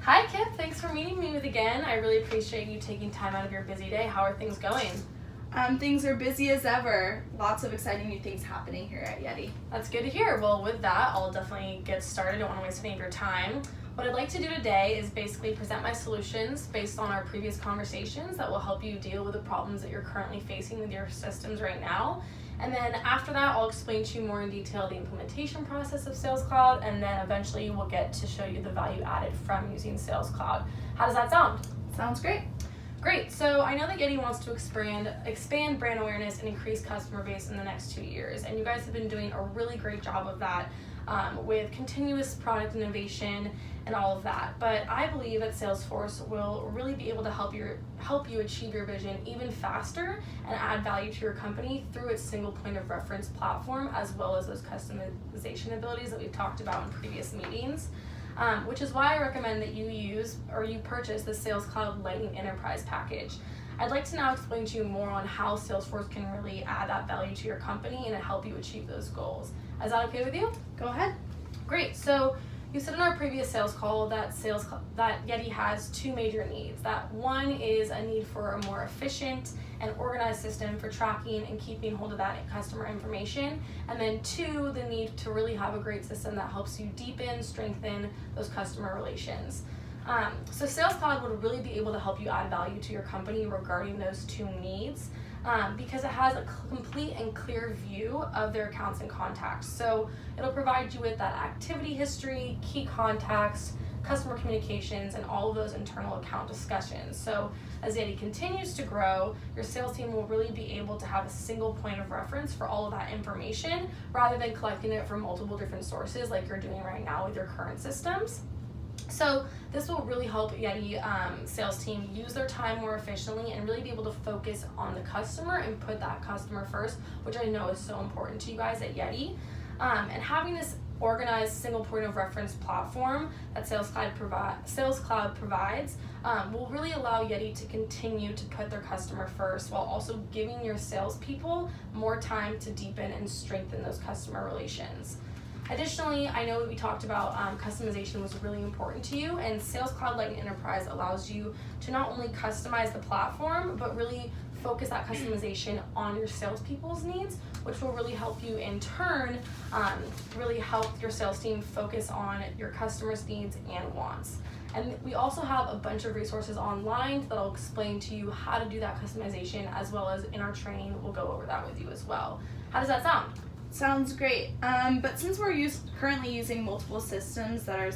Hi Kip, thanks for meeting me again. I really appreciate you taking time out of your busy day. How are things going? Things are busy as ever. Lots of exciting new things happening here at Yeti. That's good to hear. Well, with that, I'll definitely get started. I don't want to waste any of your time. What I'd like to do today is basically present my solutions based on our previous conversations that will help you deal with the problems that you're currently facing with your systems right now. And then after that, I'll explain to you more in detail the implementation process of Sales Cloud, and then eventually we'll get to show you the value added from using Sales Cloud. How does that sound? Sounds great. Great. So I know that Yeti wants to expand brand awareness and increase customer base in the next 2 years, and you guys have been doing a really great job of that with continuous product innovation and all of that. But I believe that Salesforce will really be able to help you achieve your vision even faster and add value to your company through its single point of reference platform, as well as those customization abilities that we've talked about in previous meetings. Which is why I recommend that you purchase the Sales Cloud Lightning Enterprise package. I'd like to now explain to you more on how Salesforce can really add that value to your company and help you achieve those goals. Is that okay with you? Go ahead. Great. So you said in our previous sales call that Yeti has two major needs. That one is a need for a more efficient and organized system for tracking and keeping hold of that customer information. And then two, the need to really have a great system that helps you deepen, strengthen those customer relations. So Sales Cloud would really be able to help you add value to your company regarding those two needs. Because it has a complete and clear view of their accounts and contacts. So it'll provide you with that activity history, key contacts, customer communications, and all of those internal account discussions. So as Yeti continues to grow, your sales team will really be able to have a single point of reference for all of that information rather than collecting it from multiple different sources like you're doing right now with your current systems. So this will really help Yeti sales team use their time more efficiently and really be able to focus on the customer and put that customer first, which I know is so important to you guys at Yeti. And having this organized single point of reference platform that Sales Cloud provides will really allow Yeti to continue to put their customer first while also giving your salespeople more time to deepen and strengthen those customer relations. Additionally, I know we talked about customization was really important to you, and Sales Cloud Lightning Enterprise allows you to not only customize the platform, but really focus that customization on your salespeople's needs, which will really help you in turn, really help your sales team focus on your customers' needs and wants. And we also have a bunch of resources online that'll explain to you how to do that customization, as well as in our training, we'll go over that with you as well. How does that sound? Sounds great. But since we're currently using multiple systems that our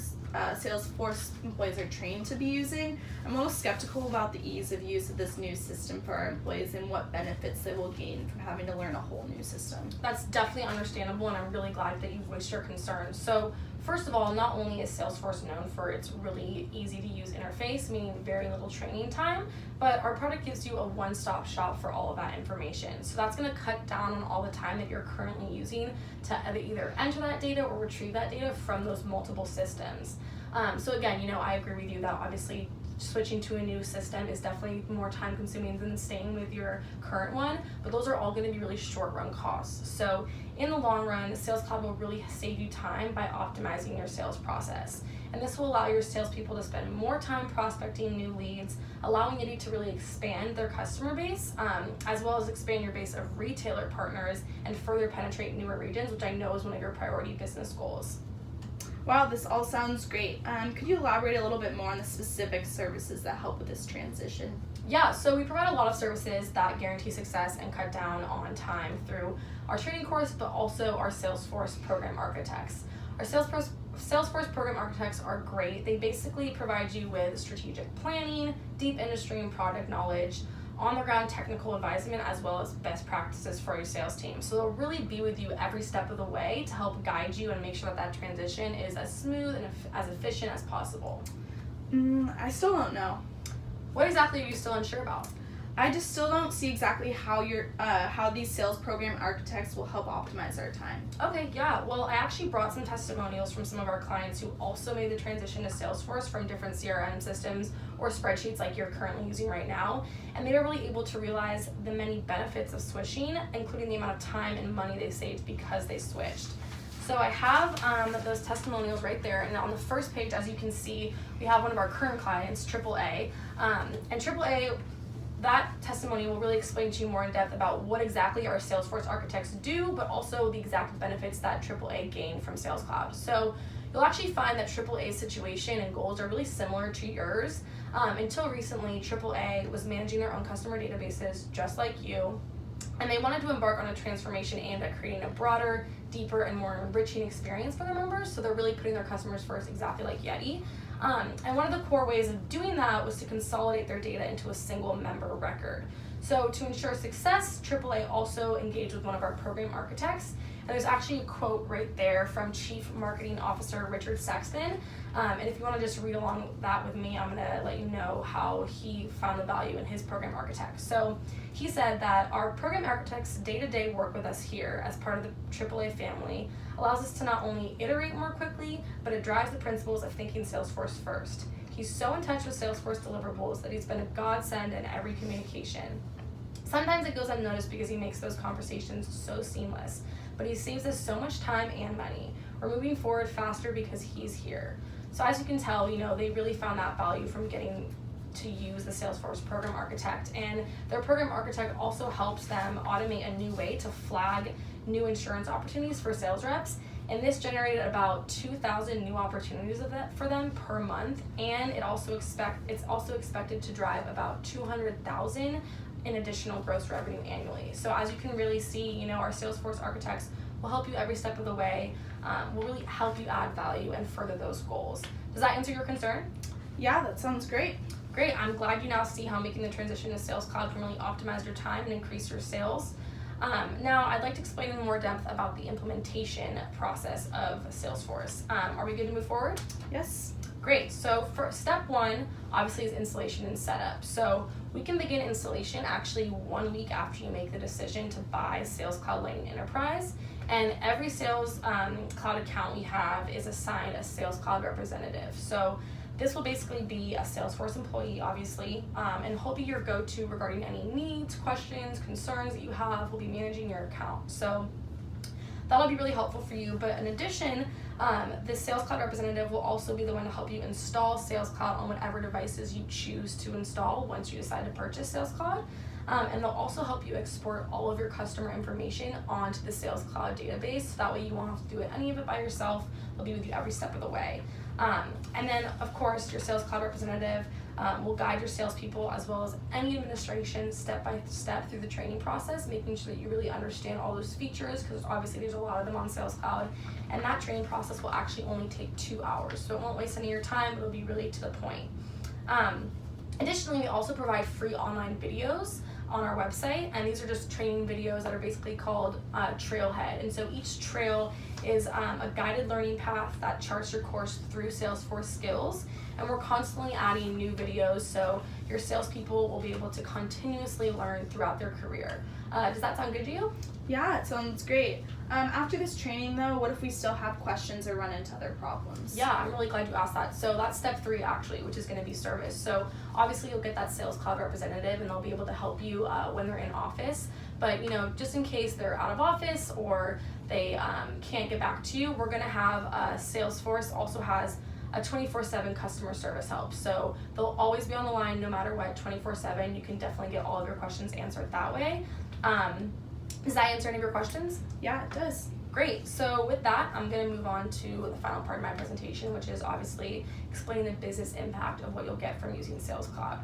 Salesforce employees are trained to be using, I'm a little skeptical about the ease of use of this new system for our employees and what benefits they will gain from having to learn a whole new system. That's definitely understandable, and I'm really glad that you voiced your concerns. So first of all, not only is Salesforce known for its really easy to use interface, meaning very little training time, but our product gives you a one-stop shop for all of that information. So that's going to cut down on all the time that you're currently using to either enter that data or retrieve that data from those multiple systems. So again, I agree with you that obviously switching to a new system is definitely more time consuming than staying with your current one, but those are all going to be really short run costs. So in the long run, Sales Cloud will really save you time by optimizing your sales process. And this will allow your salespeople to spend more time prospecting new leads, allowing Yeti to really expand their customer base, as well as expand your base of retailer partners and further penetrate newer regions, which I know is one of your priority business goals. Wow, this all sounds great. Could you elaborate a little bit more on the specific services that help with this transition? Yeah, so we provide a lot of services that guarantee success and cut down on time through our training course, but also our Salesforce program architects. Our Salesforce program architects are great. They basically provide you with strategic planning, deep industry and product knowledge, on-the-ground technical advisement, as well as best practices for your sales team. So they'll really be with you every step of the way to help guide you and make sure that transition is as smooth and as efficient as possible. I still don't know. What exactly are you still unsure about? I just still don't see exactly how these sales program architects will help optimize our time. Okay, yeah. Well, I actually brought some testimonials from some of our clients who also made the transition to Salesforce from different CRM systems or spreadsheets like you're currently using right now. And they were really able to realize the many benefits of switching, including the amount of time and money they saved because they switched. So I have those testimonials right there, and on the first page, as you can see, we have one of our current clients, AAA, and AAA, that testimony will really explain to you more in depth about what exactly our Salesforce architects do, but also the exact benefits that AAA gain from Sales Cloud. So you'll actually find that AAA's situation and goals are really similar to yours. Until recently, AAA was managing their own customer databases just like you, and they wanted to embark on a transformation aimed at creating a broader, deeper, and more enriching experience for their members, so they're really putting their customers first, exactly like Yeti. And one of the core ways of doing that was to consolidate their data into a single member record. So to ensure success, AAA also engaged with one of our program architects. And there's actually a quote right there from Chief Marketing Officer Richard Sexton. And if you want to just read along that with me, I'm going to let you know how he found the value in his program architect. So he said that our program architect's day-to-day work with us here as part of the AAA family allows us to not only iterate more quickly, but it drives the principles of thinking Salesforce first. He's so in touch with Salesforce deliverables that he's been a godsend in every communication. Sometimes it goes unnoticed because he makes those conversations so seamless, but he saves us so much time and money. We're moving forward faster because he's here. So as you can tell, they really found that value from getting to use the Salesforce program architect, and their program architect also helps them automate a new way to flag new insurance opportunities for sales reps, and this generated about 2,000 new opportunities for them per month, and it's also expected to drive about 200,000 in additional gross revenue annually. So as you can really see, our Salesforce architects will help you every step of the way, will really help you add value and further those goals. Does that answer your concern? Yeah, that sounds great. Great, I'm glad you now see how making the transition to Sales Cloud can really optimize your time and increase your sales. Now, I'd like to explain in more depth about the implementation process of Salesforce. Are we good to move forward? Yes. Great, so for step one, obviously, is installation and setup. So we can begin installation actually 1 week after you make the decision to buy Sales Cloud Lightning Enterprise. And every Sales Cloud account we have is assigned a Sales Cloud representative. So this will basically be a Salesforce employee, obviously, and he'll be your go-to regarding any needs, questions, concerns that you have. He'll be managing your account. So that'll be really helpful for you. But in addition, this Sales Cloud representative will also be the one to help you install Sales Cloud on whatever devices you choose to install once you decide to purchase Sales Cloud. And they'll also help you export all of your customer information onto the Sales Cloud database. So that way you won't have to do any of it by yourself. They'll be with you every step of the way. And then, of course, your Sales Cloud representative will guide your salespeople as well as any administration step by step through the training process, making sure that you really understand all those features, because obviously there's a lot of them on Sales Cloud. And that training process will actually only take 2 hours, so it won't waste any of your time. It'll be really to the point. Additionally, we also provide free online videos on our website, and these are just training videos that are basically called Trailhead. And so each trail is a guided learning path that charts your course through Salesforce skills, and we're constantly adding new videos so your salespeople will be able to continuously learn throughout their career. Does that sound good to you? Yeah, it sounds great. After this training though, what if we still have questions or run into other problems? Yeah, I'm really glad you asked that. So that's step 3 actually, which is going to be service. So obviously you'll get that Sales Cloud representative and they'll be able to help you when they're in office. But just in case they're out of office or they can't get back to you, we're going to have Salesforce also has a 24/7 customer service help. So they'll always be on the line no matter what, 24/7. You can definitely get all of your questions answered that way. Does that answer any of your questions? Yeah, it does. Great, so with that, I'm going to move on to the final part of my presentation, which is obviously explaining the business impact of what you'll get from using Sales Cloud.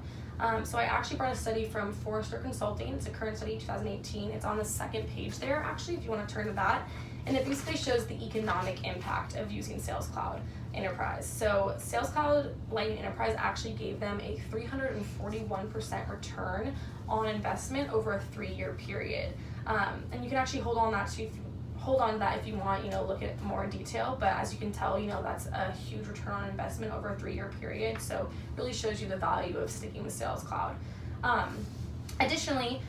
So I actually brought a study from Forrester Consulting. It's a current study, 2018. It's on the second page there, actually, if you want to turn to that. And it basically shows the economic impact of using Sales Cloud Enterprise. So Sales Cloud Lightning Enterprise actually gave them a 341% return on investment over a 3-year period. And you can actually hold on to that if you want, look at it more in detail. But as you can tell, that's a huge return on investment over a 3-year period. So it really shows you the value of sticking with Sales Cloud. Additionally,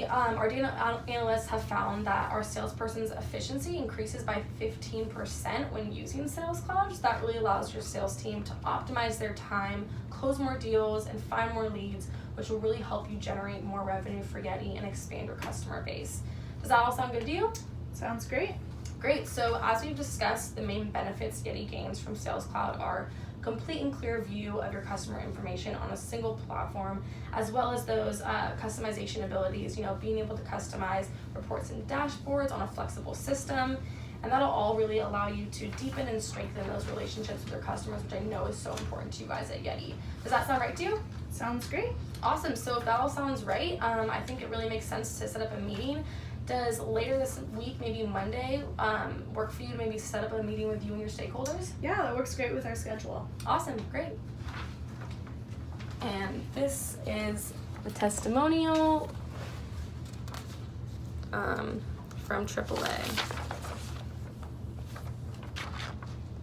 our data analysts have found that our salesperson's efficiency increases by 15% when using Sales Cloud. So that really allows your sales team to optimize their time, close more deals, and find more leads, which will really help you generate more revenue for Yeti and expand your customer base. Does that all sound good to you? Sounds great. Great. So as we've discussed, the main benefits Yeti gains from Sales Cloud are complete and clear view of your customer information on a single platform, as well as those customization abilities, being able to customize reports and dashboards on a flexible system. And that'll all really allow you to deepen and strengthen those relationships with your customers, which I know is so important to you guys at Yeti. Does that sound right to you? Sounds great. Awesome. So if that all sounds right, I think it really makes sense to set up a meeting. Does later this week, maybe Monday, work for you to maybe set up a meeting with you and your stakeholders? Yeah, that works great with our schedule. Awesome. Great. And this is the testimonial from AAA.